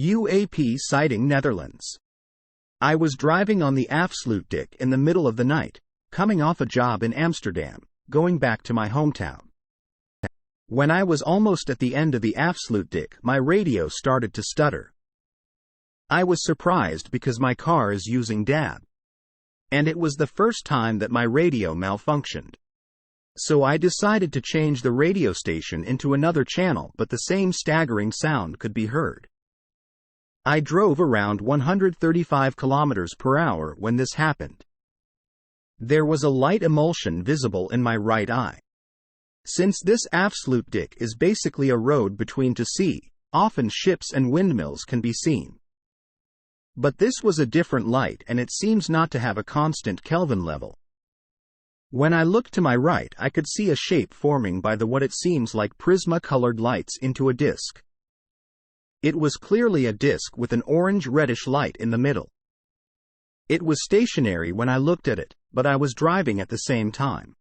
UAP Sighting Netherlands. I was driving on the Afsluitdijk in the middle of the night, coming off a job in Amsterdam, going back to my hometown. When I was almost at the end of the Afsluitdijk, my radio started to stutter. I was surprised because my car is using DAB. And it was the first time that my radio malfunctioned. So I decided to change the radio station into another channel, but the same staggering sound could be heard. I drove around 135 kilometers per hour when this happened. There was a light emulsion visible in my right eye. Since this Afsluitdijk is basically a road between to sea, often ships and windmills can be seen. But this was a different light, and it seems not to have a constant Kelvin level. When I looked to my right, I could see a shape forming by what it seems like prisma-colored lights into a disc. It was clearly a disc with an orange-reddish light in the middle. It was stationary when I looked at it, but I was driving at the same time.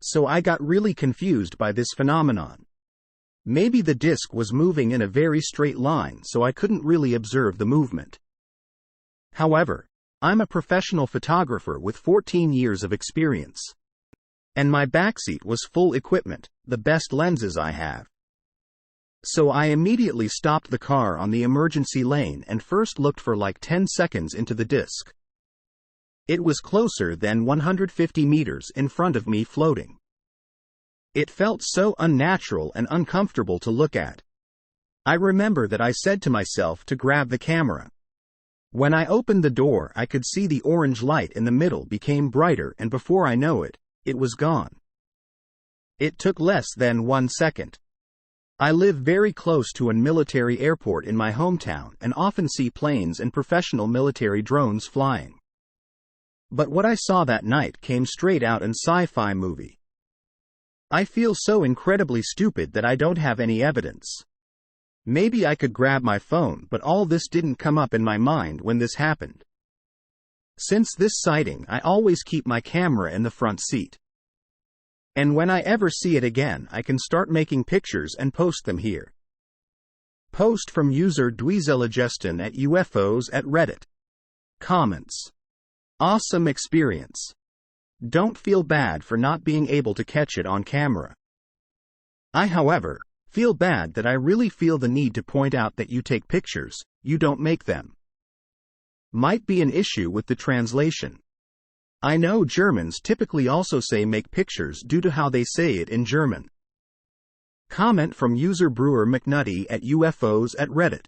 So I got really confused by this phenomenon. Maybe the disc was moving in a very straight line, so I couldn't really observe the movement. However, I'm a professional photographer with 14 years of experience. And my backseat was full equipment, the best lenses I have. So I immediately stopped the car on the emergency lane and first looked for like 10 seconds into the disc. It was closer than 150 meters in front of me floating. It felt so unnatural and uncomfortable to look at. I remember that I said to myself to grab the camera. When I opened the door, I could see the orange light in the middle became brighter, and before I know it, it was gone. It took less than 1 second. I live very close to a military airport in my hometown and often see planes and professional military drones flying. But what I saw that night came straight out in sci-fi movie. I feel so incredibly stupid that I don't have any evidence. Maybe I could grab my phone, but all this didn't come up in my mind when this happened. Since this sighting, I always keep my camera in the front seat. And when I ever see it again, I can start making pictures and post them here. Post from user Dweezelageston at UFOs at Reddit. Comments. Awesome experience. Don't feel bad for not being able to catch it on camera. I, however, feel bad that I really feel the need to point out that you take pictures, you don't make them. Might be an issue with the translation. I know Germans typically also say make pictures due to how they say it in German. Comment from user Brewer McNutty at UFOs at Reddit.